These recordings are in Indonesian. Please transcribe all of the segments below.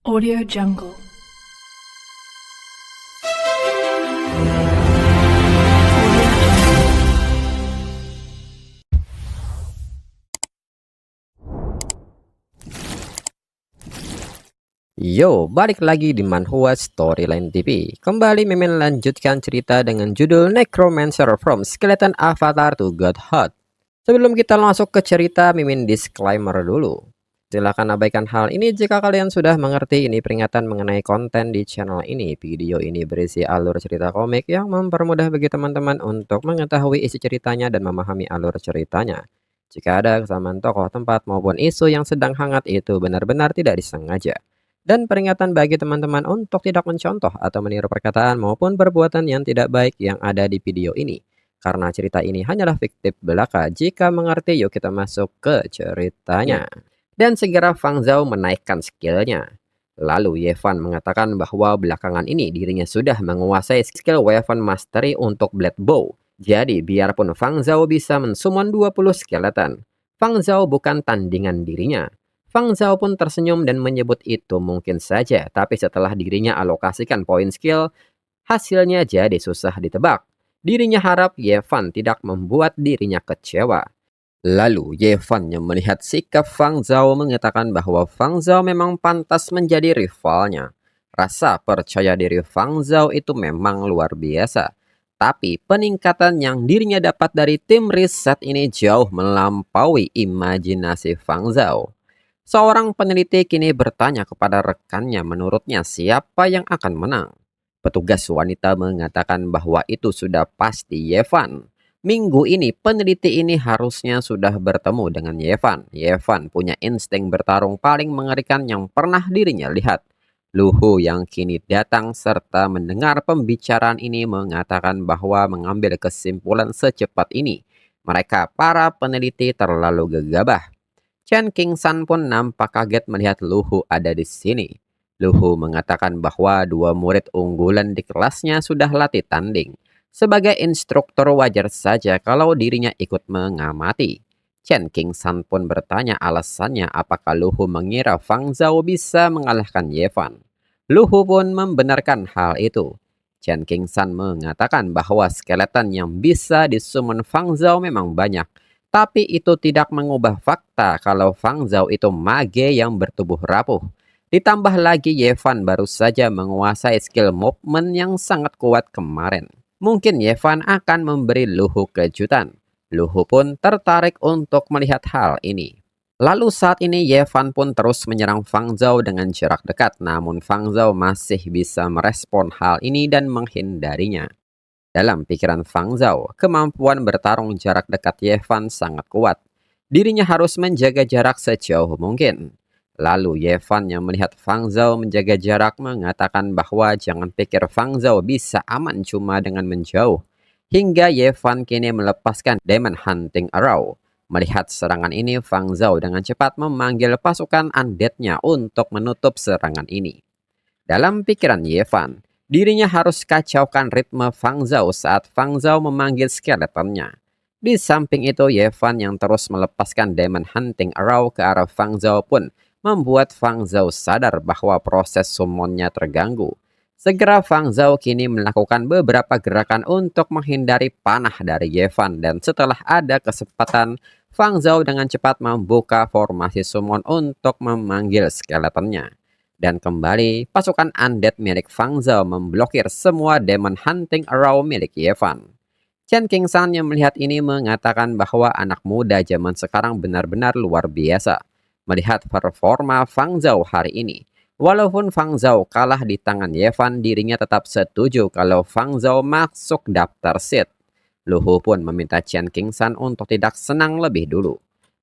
Audio Jungle. Yo, balik lagi di Manhwa Storyline TV. Kembali Mimin lanjutkan cerita dengan judul Necromancer from Skeleton Avatar to Godhood. Sebelum kita masuk ke cerita, Mimin disclaimer dulu. Silahkan abaikan hal ini jika kalian sudah mengerti. Ini peringatan mengenai konten di channel ini. Video ini berisi alur cerita komik yang mempermudah bagi teman-teman untuk mengetahui isi ceritanya dan memahami alur ceritanya. Jika ada kesamaan tokoh, tempat, maupun isu yang sedang hangat, itu benar-benar tidak disengaja. Dan peringatan bagi teman-teman untuk tidak mencontoh atau meniru perkataan maupun perbuatan yang tidak baik yang ada di video ini. Karena cerita ini hanyalah fiktif belaka. Jika mengerti, yuk kita masuk ke ceritanya. Dan segera Fang Zhao menaikkan skillnya. Lalu Yevan mengatakan bahwa belakangan ini dirinya sudah menguasai skill weapon mastery untuk blade bow. Jadi biarpun Fang Zhao bisa mensummon 20 skeleton, Fang Zhao bukan tandingan dirinya. Fang Zhao pun tersenyum dan menyebut itu mungkin saja, tapi setelah dirinya alokasikan poin skill, hasilnya jadi susah ditebak. Dirinya harap Yevan tidak membuat dirinya kecewa. Lalu Yevan yang melihat sikap Fang Zhao mengatakan bahwa Fang Zhao memang pantas menjadi rivalnya. Rasa percaya diri Fang Zhao itu memang luar biasa. Tapi peningkatan yang dirinya dapat dari tim riset ini jauh melampaui imajinasi Fang Zhao. Seorang peneliti kini bertanya kepada rekannya menurutnya siapa yang akan menang. Petugas wanita mengatakan bahwa itu sudah pasti Yevan. Minggu ini peneliti ini harusnya sudah bertemu dengan Yevan. Yevan punya insting bertarung paling mengerikan yang pernah dirinya lihat. Luhu yang kini datang serta mendengar pembicaraan ini mengatakan bahwa mengambil kesimpulan secepat ini. Mereka para peneliti terlalu gegabah. Chen Qingshan pun nampak kaget melihat Luhu ada di sini. Luhu mengatakan bahwa dua murid unggulan di kelasnya sudah latih tanding. Sebagai instruktur wajar saja kalau dirinya ikut mengamati. Chen Qingshan pun bertanya alasannya apakah Luhu mengira Fang Zhao bisa mengalahkan Yevan. Luhu pun membenarkan hal itu. Chen Qingshan mengatakan bahwa skeleton yang bisa disummon Fang Zhao memang banyak. Tapi itu tidak mengubah fakta kalau Fang Zhao itu mage yang bertubuh rapuh. Ditambah lagi Yevan baru saja menguasai skill movement yang sangat kuat kemarin. Mungkin Yevan akan memberi Luhu kejutan. Luhu pun tertarik untuk melihat hal ini. Lalu saat ini Yevan pun terus menyerang Fang Zhao dengan jarak dekat. Namun Fang Zhao masih bisa merespon hal ini dan menghindarinya. Dalam pikiran Fang Zhao, kemampuan bertarung jarak dekat Yevan sangat kuat. Dirinya harus menjaga jarak sejauh mungkin. Lalu Yevan yang melihat Fang Zhao menjaga jarak mengatakan bahwa jangan pikir Fang Zhao bisa aman cuma dengan menjauh. Hingga Yevan kini melepaskan Demon Hunting Arrow. Melihat serangan ini, Fang Zhao dengan cepat memanggil pasukan undead-nya untuk menutup serangan ini. Dalam pikiran Yevan, dirinya harus kacaukan ritme Fang Zhao saat Fang Zhao memanggil skeletonnya. Di samping itu, Yevan yang terus melepaskan Demon Hunting Arrow ke arah Fang Zhao pun membuat Fang Zhao sadar bahwa proses summonnya terganggu. Segera Fang Zhao kini melakukan beberapa gerakan untuk menghindari panah dari Yevan dan setelah ada kesempatan, Fang Zhao dengan cepat membuka formasi summon untuk memanggil skeletonnya. Dan kembali, pasukan undead milik Fang Zhao memblokir semua Demon Hunting Arrow milik Yevan. Chen Qingshan yang melihat ini mengatakan bahwa anak muda zaman sekarang benar-benar luar biasa. Melihat performa Fang Zhao hari ini, walaupun Fang Zhao kalah di tangan Yevan, dirinya tetap setuju kalau Fang Zhao masuk daftar seed. Luhu pun meminta Chen Qingshan untuk tidak senang lebih dulu.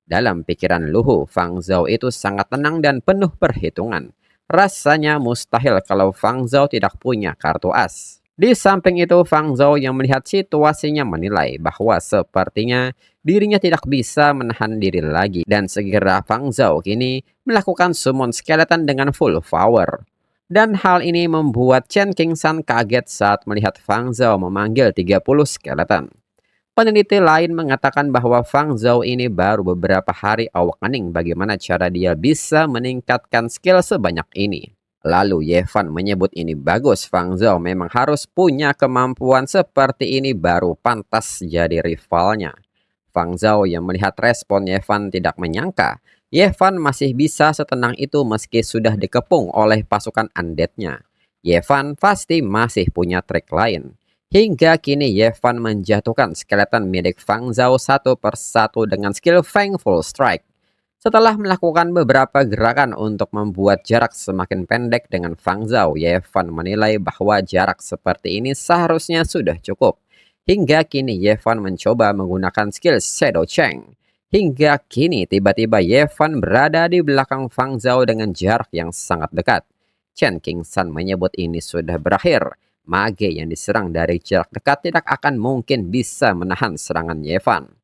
Dalam pikiran Luhu, Fang Zhao itu sangat tenang dan penuh perhitungan. Rasanya mustahil kalau Fang Zhao tidak punya kartu as. Di samping itu, Fang Zhao yang melihat situasinya menilai bahwa sepertinya dirinya tidak bisa menahan diri lagi. Dan segera Fang Zhao kini melakukan summon skeleton dengan full power. Dan hal ini membuat Chen Qingshan kaget saat melihat Fang Zhao memanggil 30 skeleton. Peneliti lain mengatakan bahwa Fang Zhao ini baru beberapa hari awakening bagaimana cara dia bisa meningkatkan skill sebanyak ini. Lalu Yevan menyebut ini bagus, Fang Zhou memang harus punya kemampuan seperti ini baru pantas jadi rivalnya. Fang Zhou yang melihat respon Yevan tidak menyangka Yevan masih bisa setenang itu meski sudah dikepung oleh pasukan undeadnya. Yevan pasti masih punya trik lain. Hingga kini Yevan menjatuhkan skeleton milik Fang Zhou satu persatu dengan skill Fangful Strike. Setelah melakukan beberapa gerakan untuk membuat jarak semakin pendek dengan Fang Zhou, Yevan menilai bahwa jarak seperti ini seharusnya sudah cukup. Hingga kini Yevan mencoba menggunakan skill Shadow Cheng. Hingga kini tiba-tiba Yevan berada di belakang Fang Zhou dengan jarak yang sangat dekat. Chen Qingsan menyebut ini sudah berakhir. Mage yang diserang dari jarak dekat tidak akan mungkin bisa menahan serangan Yevan.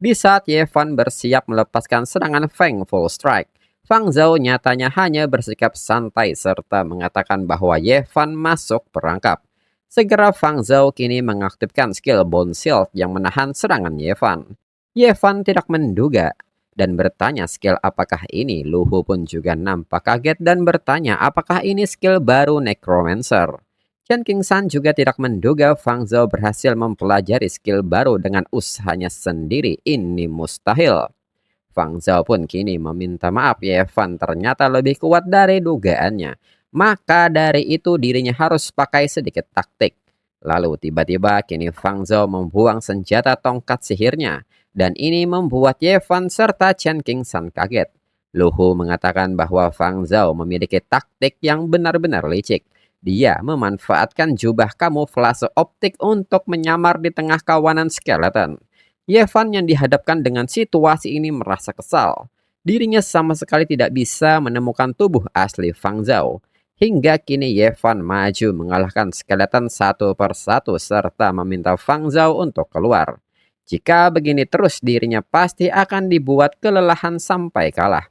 Di saat Yevan bersiap melepaskan serangan Fangful Strike, Fang Zhou nyatanya hanya bersikap santai serta mengatakan bahwa Yevan masuk perangkap. Segera Fang Zhou kini mengaktifkan skill Bone Shield yang menahan serangan Yevan. Yevan tidak menduga dan bertanya skill apakah ini. Lu Hu pun juga nampak kaget dan bertanya apakah ini skill baru Necromancer. Chen Qingsan juga tidak menduga Fang Zhou berhasil mempelajari skill baru dengan usahanya sendiri. Ini mustahil. Fang Zhou pun kini meminta maaf. Yevan ternyata lebih kuat dari dugaannya. Maka dari itu dirinya harus pakai sedikit taktik. Lalu tiba-tiba kini Fang Zhou membuang senjata tongkat sihirnya. Dan ini membuat Yevan serta Chen Qingsan kaget. Lu Hu mengatakan bahwa Fang Zhou memiliki taktik yang benar-benar licik. Dia memanfaatkan jubah kamuflase optik untuk menyamar di tengah kawanan skeleton. Yevan yang dihadapkan dengan situasi ini merasa kesal. Dirinya sama sekali tidak bisa menemukan tubuh asli Fang Zhou. Hingga kini Yevan maju mengalahkan skeleton satu persatu serta meminta Fang Zhou untuk keluar. Jika begini terus dirinya pasti akan dibuat kelelahan sampai kalah.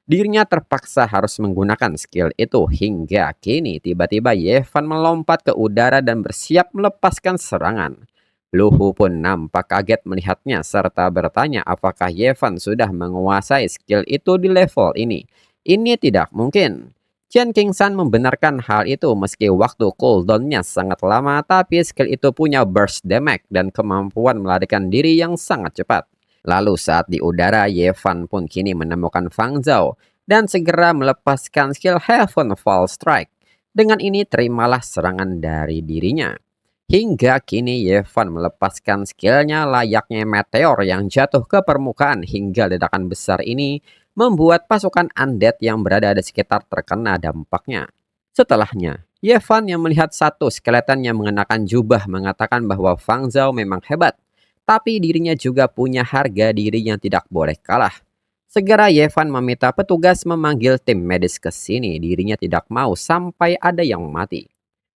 Dirinya terpaksa harus menggunakan skill itu hingga kini tiba-tiba Yevan melompat ke udara dan bersiap melepaskan serangan. Lu Hu pun nampak kaget melihatnya serta bertanya apakah Yevan sudah menguasai skill itu di level ini. Ini tidak mungkin. Chen Qingsan membenarkan hal itu meski waktu cooldownnya sangat lama tapi skill itu punya burst damage dan kemampuan melarikan diri yang sangat cepat. Lalu saat di udara, Yevan pun kini menemukan Fang Zhou dan segera melepaskan skill Heaven Fall Strike. Dengan ini terimalah serangan dari dirinya. Hingga kini Yevan melepaskan skillnya layaknya meteor yang jatuh ke permukaan hingga ledakan besar ini membuat pasukan undead yang berada di sekitar terkena dampaknya. Setelahnya, Yevan yang melihat satu skeleton yang mengenakan jubah mengatakan bahwa Fang Zhou memang hebat. Tapi dirinya juga punya harga diri yang tidak boleh kalah. Segera Yevan meminta petugas memanggil tim medis ke sini. Dirinya tidak mau sampai ada yang mati.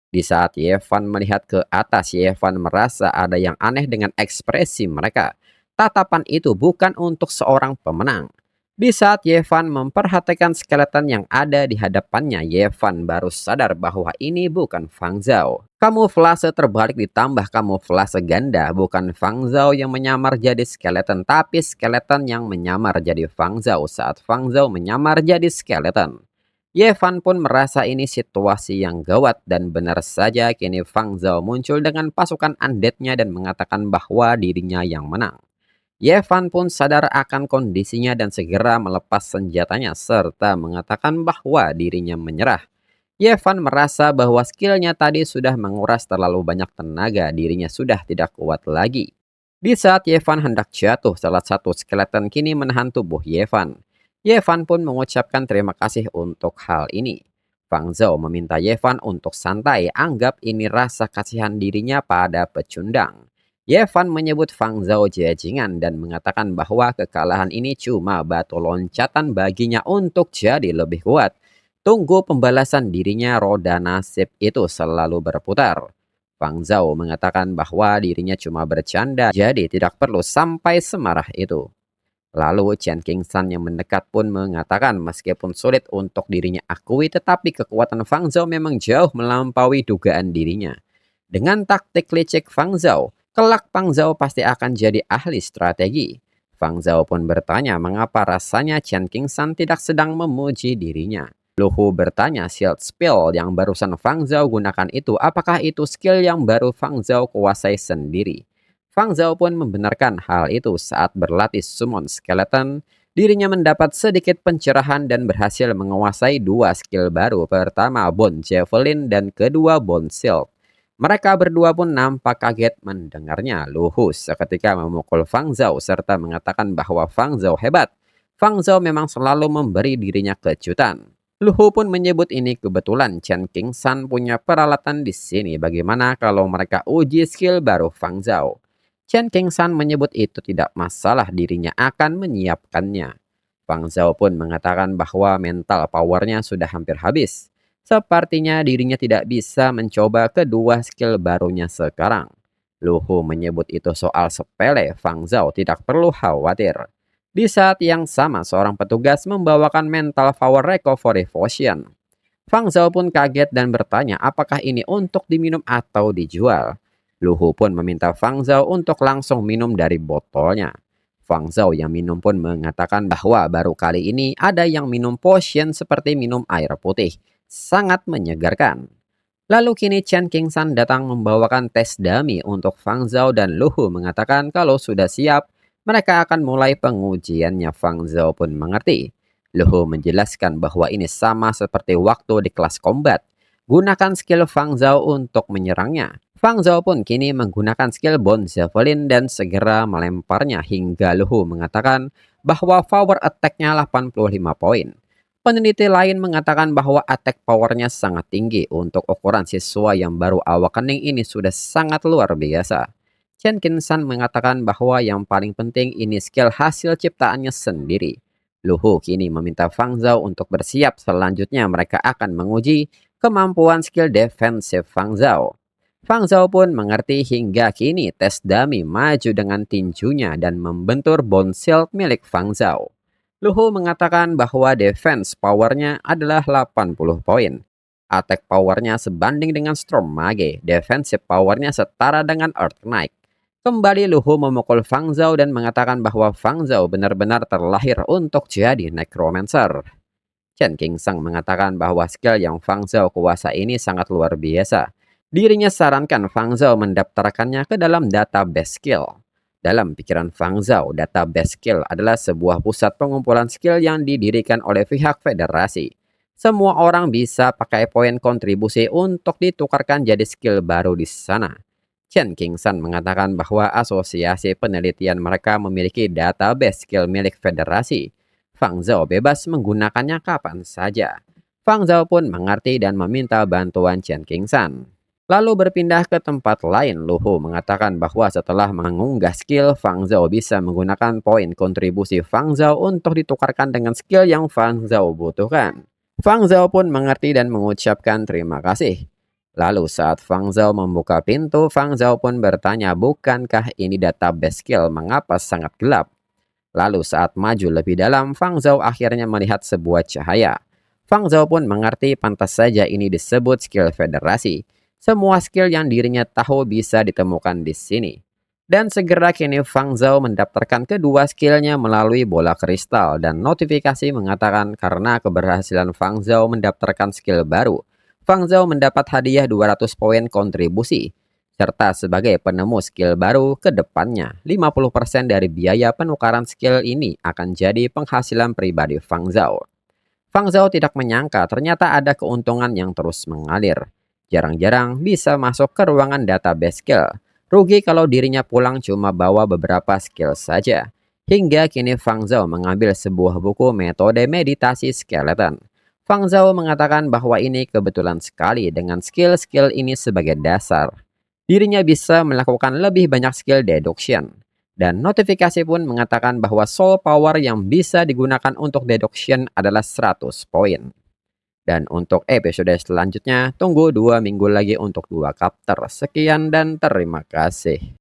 Di saat Yevan melihat ke atas, Yevan merasa ada yang aneh dengan ekspresi mereka. Tatapan itu bukan untuk seorang pemenang. Di saat Yevan memperhatikan skeleton yang ada di hadapannya, Yevan baru sadar bahwa ini bukan Fang Zhou. Kamuflase terbalik ditambah kamuflase ganda, bukan Fang Zhou yang menyamar jadi skeleton, tapi skeleton yang menyamar jadi Fang Zhou saat Fang Zhou menyamar jadi skeleton. Yevan pun merasa ini situasi yang gawat dan benar saja kini Fang Zhou muncul dengan pasukan undeadnya dan mengatakan bahwa dirinya yang menang. Yevan pun sadar akan kondisinya dan segera melepas senjatanya serta mengatakan bahwa dirinya menyerah. Yevan merasa bahwa skillnya tadi sudah menguras terlalu banyak tenaga, dirinya sudah tidak kuat lagi. Di saat Yevan hendak jatuh, salah satu skeleton kini menahan tubuh Yevan. Yevan pun mengucapkan terima kasih untuk hal ini. Fang Zhou meminta Yevan untuk santai, anggap ini rasa kasihan dirinya pada pecundang. Yevan menyebut Fang Zhou jajingan dan mengatakan bahwa kekalahan ini cuma batu loncatan baginya untuk jadi lebih kuat. Tunggu pembalasan dirinya, roda nasib itu selalu berputar. Fang Zhou mengatakan bahwa dirinya cuma bercanda, jadi tidak perlu sampai semarah itu. Lalu Chen Qingsan yang mendekat pun mengatakan meskipun sulit untuk dirinya akui, tetapi kekuatan Fang Zhou memang jauh melampaui dugaan dirinya. Dengan taktik licik Fang Zhou, kelak Fang Zhou pasti akan jadi ahli strategi. Fang Zhou pun bertanya mengapa rasanya Chen Qingsan tidak sedang memuji dirinya. Luhu bertanya Shield Spill yang barusan Fang Zhao gunakan itu, apakah itu skill yang baru Fang Zhao kuasai sendiri. Fang Zhao pun membenarkan hal itu saat berlatih summon skeleton. Dirinya mendapat sedikit pencerahan dan berhasil menguasai dua skill baru. Pertama Bone Javelin dan kedua Bone Shield. Mereka berdua pun nampak kaget mendengarnya. Luhu seketika memukul Fang Zhao serta mengatakan bahwa Fang Zhao hebat. Fang Zhao memang selalu memberi dirinya kejutan. Luhu pun menyebut ini kebetulan Chen Qingshan punya peralatan di sini. Bagaimana kalau mereka uji skill baru Fang Zhao? Chen Qingshan menyebut itu tidak masalah, dirinya akan menyiapkannya. Fang Zhao pun mengatakan bahwa mental powernya sudah hampir habis. Sepertinya dirinya tidak bisa mencoba kedua skill barunya sekarang. Luhu menyebut itu soal sepele, Fang Zhao tidak perlu khawatir. Di saat yang sama, seorang petugas membawakan mental power recovery potion. Fang Zhao pun kaget dan bertanya apakah ini untuk diminum atau dijual. Luhu pun meminta Fang Zhao untuk langsung minum dari botolnya. Fang Zhao yang minum pun mengatakan bahwa baru kali ini ada yang minum potion seperti minum air putih. Sangat menyegarkan. Lalu kini Chen Qingshan datang membawakan tes dummy untuk Fang Zhao dan Luhu mengatakan kalau sudah siap, mereka akan mulai pengujiannya. Fang Zhao pun mengerti. Luhu menjelaskan bahwa ini sama seperti waktu di kelas combat. Gunakan skill Fang Zhao untuk menyerangnya. Fang Zhao pun kini menggunakan skill Bone Javelin dan segera melemparnya hingga Luhu mengatakan bahwa power attack-nya 85 poin. Peneliti lain mengatakan bahwa attack powernya sangat tinggi. Untuk ukuran siswa yang baru awakening ini sudah sangat luar biasa. Chen Qingshan mengatakan bahwa yang paling penting ini skill hasil ciptaannya sendiri. Luhu kini meminta Fang Zhao untuk bersiap, selanjutnya mereka akan menguji kemampuan skill defensif Fang Zhao. Fang Zhao pun mengerti hingga kini tes dummy maju dengan tinjunya dan membentur bone shield milik Fang Zhao. Luhu mengatakan bahwa defense powernya adalah 80 poin. Attack powernya sebanding dengan Storm Mage. Defensive powernya setara dengan Earth Knight. Kembali Luhu memukul Fang Zhao dan mengatakan bahwa Fang Zhao benar-benar terlahir untuk jadi Necromancer. Chen Qingshan mengatakan bahwa skill yang Fang Zhao kuasa ini sangat luar biasa. Dirinya sarankan Fang Zhao mendaftarkannya ke dalam database skill. Dalam pikiran Fang Zhao, database skill adalah sebuah pusat pengumpulan skill yang didirikan oleh pihak federasi. Semua orang bisa pakai poin kontribusi untuk ditukarkan jadi skill baru di sana. Chen Qingshan mengatakan bahwa asosiasi penelitian mereka memiliki database skill milik federasi. Fang Zhao bebas menggunakannya kapan saja. Fang Zhao pun mengerti dan meminta bantuan Chen Qingshan. Lalu berpindah ke tempat lain, Luhu mengatakan bahwa setelah mengunggah skill, Fang Zhao bisa menggunakan poin kontribusi Fang Zhao untuk ditukarkan dengan skill yang Fang Zhao butuhkan. Fang Zhao pun mengerti dan mengucapkan terima kasih. Lalu saat Fang Zhao membuka pintu, Fang Zhao pun bertanya, bukankah ini database skill, mengapa sangat gelap? Lalu saat maju lebih dalam, Fang Zhao akhirnya melihat sebuah cahaya. Fang Zhao pun mengerti pantas saja ini disebut skill federasi. Semua skill yang dirinya tahu bisa ditemukan di sini. Dan segera kini Fang Zhao mendaftarkan kedua skillnya melalui bola kristal dan notifikasi mengatakan karena keberhasilan Fang Zhao mendaftarkan skill baru, Fang Zhao mendapat hadiah 200 poin kontribusi. Serta sebagai penemu skill baru ke depannya, 50% dari biaya penukaran skill ini akan jadi penghasilan pribadi Fang Zhao. Fang Zhao tidak menyangka ternyata ada keuntungan yang terus mengalir. Jarang-jarang bisa masuk ke ruangan database skill. Rugi kalau dirinya pulang cuma bawa beberapa skill saja. Hingga kini Fang Zhao mengambil sebuah buku metode meditasi skeleton. Fang Zhao mengatakan bahwa ini kebetulan sekali dengan skill-skill ini sebagai dasar. Dirinya bisa melakukan lebih banyak skill deduction. Dan notifikasi pun mengatakan bahwa soul power yang bisa digunakan untuk deduction adalah 100 poin. Dan untuk episode selanjutnya, tunggu 2 minggu lagi untuk 2 chapter. Sekian dan terima kasih.